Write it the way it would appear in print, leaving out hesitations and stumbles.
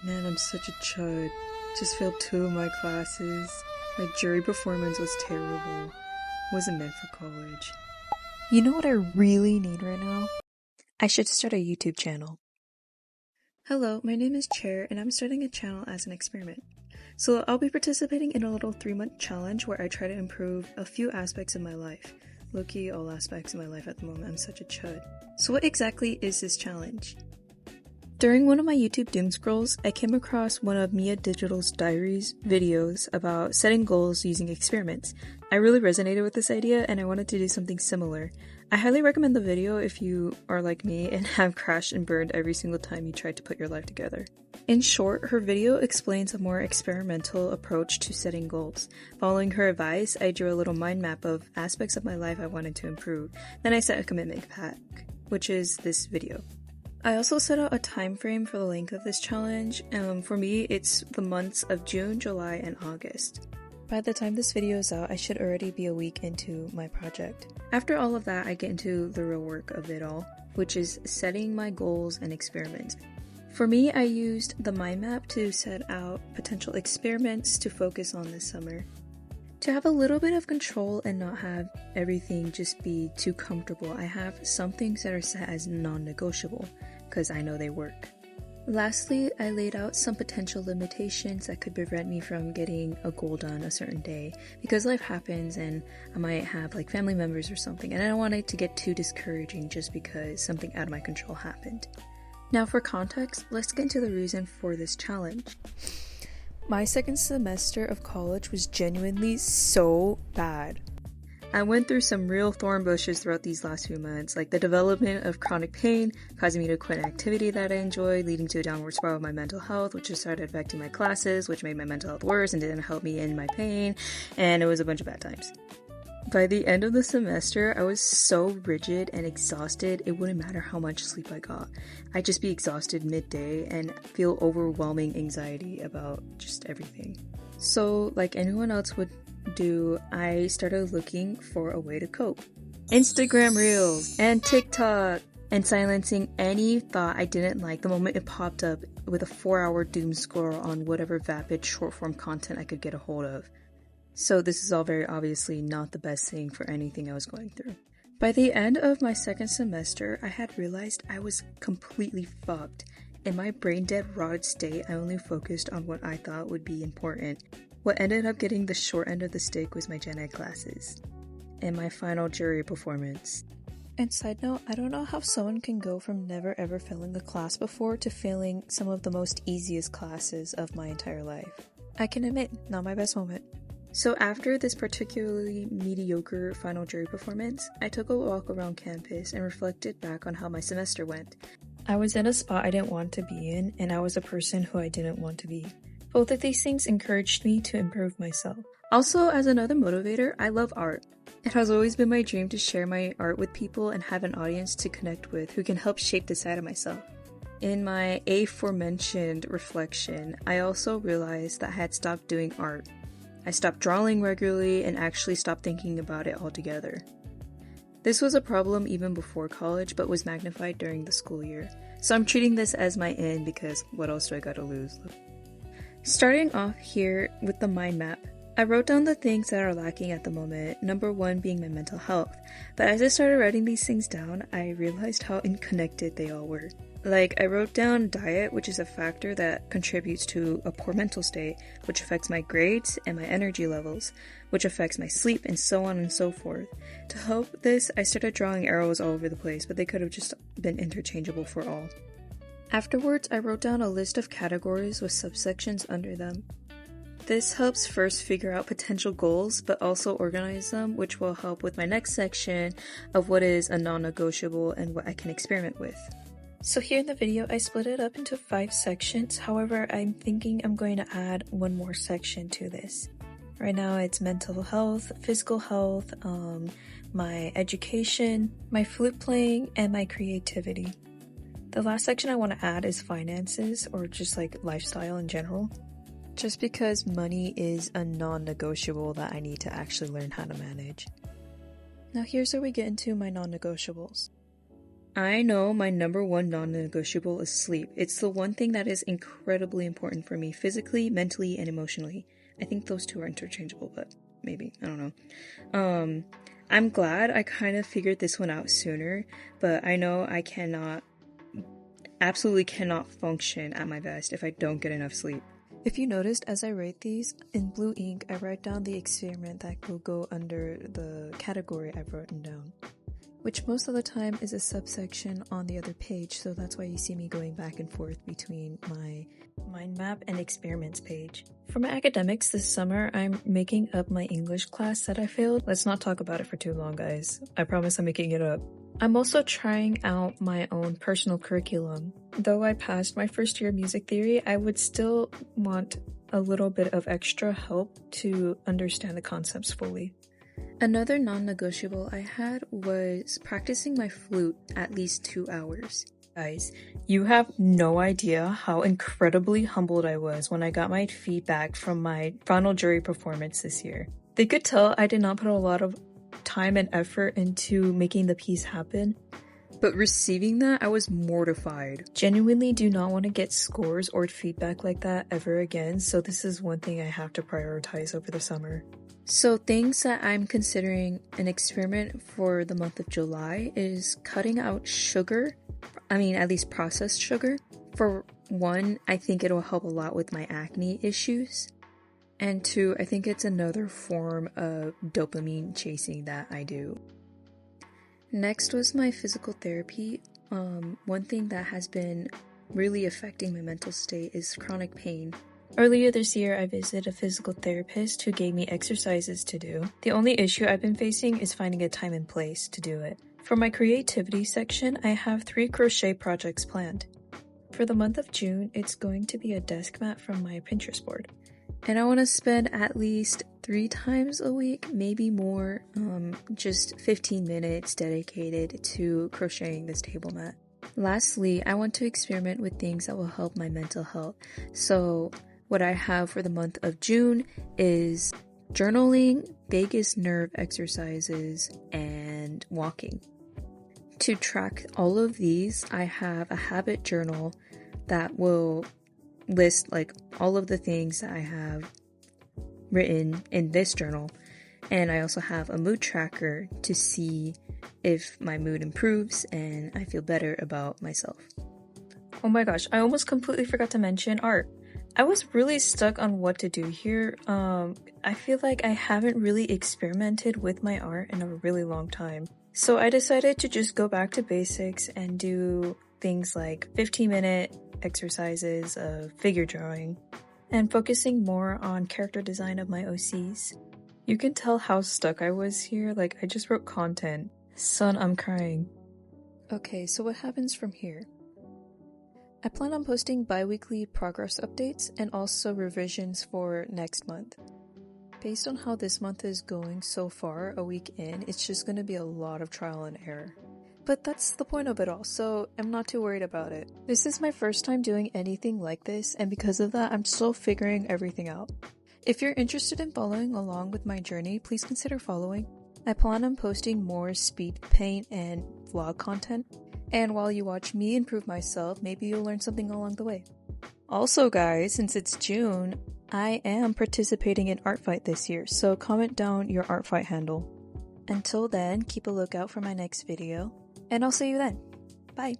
Man, I'm such a chud. Just failed two of my classes. My jury performance was terrible. Wasn't meant for college. You know what I really need right now? I should start a YouTube channel. Hello, my name is Chair, and I'm starting a channel as an experiment. So I'll be participating in a little 3-month challenge where I try to improve a few aspects of my life. Low-key, all aspects of my life at the moment. I'm such a chud. So what exactly is this challenge? During one of my YouTube doom scrolls, I came across one of Mia Digital's diaries videos about setting goals using experiments. I really resonated with this idea and I wanted to do something similar. I highly recommend the video if you are like me and have crashed and burned every single time you tried to put your life together. In short, her video explains a more experimental approach to setting goals. Following her advice, I drew a little mind map of aspects of my life I wanted to improve. Then I set a commitment pack, which is this video. I also set out a time frame for the length of this challenge. For me, it's the months of June, July, and August. By the time this video is out, I should already be a week into my project. After all of that, I get into the real work of it all, which is setting my goals and experiments. For me, I used the mind map to set out potential experiments to focus on this summer. To have a little bit of control and not have everything just be too comfortable, I have some things that are set as non-negotiable, because I know they work. Lastly, I laid out some potential limitations that could prevent me from getting a goal done a certain day, because life happens and I might have like family members or something, and I don't want it to get too discouraging just because something out of my control happened. Now for context, let's get into the reason for this challenge. My second semester of college was genuinely so bad. I went through some real thorn bushes throughout these last few months, like the development of chronic pain, causing me to quit an activity that I enjoyed, leading to a downward spiral of my mental health, which just started affecting my classes, which made my mental health worse and didn't help me in my pain, and it was a bunch of bad times. By the end of the semester, I was so rigid and exhausted, it wouldn't matter how much sleep I got. I'd just be exhausted midday and feel overwhelming anxiety about just everything. So, like anyone else would do, I started looking for a way to cope. Instagram Reels and TikTok, and silencing any thought I didn't like the moment it popped up with a 4-hour doom scroll on whatever vapid short-form content I could get a hold of. So this is all very obviously not the best thing for anything I was going through. By the end of my second semester, I had realized I was completely fucked. In my brain-dead rotted state, I only focused on what I thought would be important. What ended up getting the short end of the stick was my gen ed classes and my final jury performance. And side note, I don't know how someone can go from never ever failing a class before to failing some of the most easiest classes of my entire life. I can admit, not my best moment. So after this particularly mediocre final jury performance, I took a walk around campus and reflected back on how my semester went. I was in a spot I didn't want to be in, and I was a person who I didn't want to be. Both of these things encouraged me to improve myself. Also, as another motivator, I love art. It has always been my dream to share my art with people and have an audience to connect with who can help shape the side of myself. In my aforementioned reflection, I also realized that I had stopped doing art. I stopped drawing regularly and actually stopped thinking about it altogether. This was a problem even before college, but was magnified during the school year. So I'm treating this as my end because what else do I gotta lose? Starting off here with the mind map, I wrote down the things that are lacking at the moment, number 1 being my mental health. But as I started writing these things down, I realized how unconnected they all were. Like, I wrote down diet, which is a factor that contributes to a poor mental state, which affects my grades and my energy levels, which affects my sleep, and so on and so forth. To help this, I started drawing arrows all over the place, but they could have just been interchangeable for all. Afterwards, I wrote down a list of categories with subsections under them. This helps first figure out potential goals, but also organize them, which will help with my next section of what is a non-negotiable and what I can experiment with. So here in the video, I split it up into 5 sections. However, I'm thinking I'm going to add one more section to this. Right now, it's mental health, physical health, my education, my flute playing, and my creativity. The last section I want to add is finances, or just like lifestyle in general. Just because money is a non-negotiable that I need to actually learn how to manage. Now here's where we get into my non-negotiables. I know my number one non-negotiable is sleep. It's the one thing that is incredibly important for me physically, mentally, and emotionally. I think those two are interchangeable, but maybe. I don't know. I'm glad I kind of figured this one out sooner, but I know I absolutely cannot function at my best if I don't get enough sleep. If you noticed, as I write these, in blue ink, I write down the experiment that will go under the category I've written down, which most of the time is a subsection on the other page, so that's why you see me going back and forth between my mind map and experiments page. For my academics this summer, I'm making up my English class that I failed. Let's not talk about it for too long, guys. I promise I'm making it up. I'm also trying out my own personal curriculum. Though I passed my first year of music theory, I would still want a little bit of extra help to understand the concepts fully. Another non-negotiable I had was practicing my flute at least 2 hours. Guys, you have no idea how incredibly humbled I was when I got my feedback from my final jury performance this year. They could tell I did not put a lot of time and effort into making the piece happen, but receiving that, I was mortified. Genuinely do not want to get scores or feedback like that ever again, so this is one thing I have to prioritize over the summer. So things that I'm considering an experiment for the month of July is cutting out sugar. I mean, at least processed sugar. For one, I think it'll help a lot with my acne issues. And two, I think it's another form of dopamine chasing that I do. Next was my physical therapy. One thing that has been really affecting my mental state is chronic pain. Earlier this year, I visited a physical therapist who gave me exercises to do. The only issue I've been facing is finding a time and place to do it. For my creativity section, I have 3 crochet projects planned. For the month of June, it's going to be a desk mat from my Pinterest board. And I want to spend at least 3 times a week, maybe more, just 15 minutes dedicated to crocheting this table mat. Lastly, I want to experiment with things that will help my mental health. So what I have for the month of June is journaling, vagus nerve exercises, and walking. To track all of these, I have a habit journal that will list like all of the things that I have written in this journal, and I also have a mood tracker to see if my mood improves and I feel better about myself. Oh my gosh, I almost completely forgot to mention art. I was really stuck on what to do here. I feel like I haven't really experimented with my art in a really long time. So I decided to just go back to basics and do things like 15-minute exercises of figure drawing and focusing more on character design of my OCs. You can tell how stuck I was here, like I just wrote content. Son, I'm crying. Okay, so what happens from here? I plan on posting bi-weekly progress updates and also revisions for next month. Based on how this month is going so far, a week in, it's just going to be a lot of trial and error. But that's the point of it all, so I'm not too worried about it. This is my first time doing anything like this, and because of that, I'm still figuring everything out. If you're interested in following along with my journey, please consider following. I plan on posting more speed paint and vlog content. And while you watch me improve myself, maybe you'll learn something along the way. Also guys, since it's June, I am participating in Art Fight this year, so comment down your Art Fight handle. Until then, keep a lookout for my next video, and I'll see you then. Bye!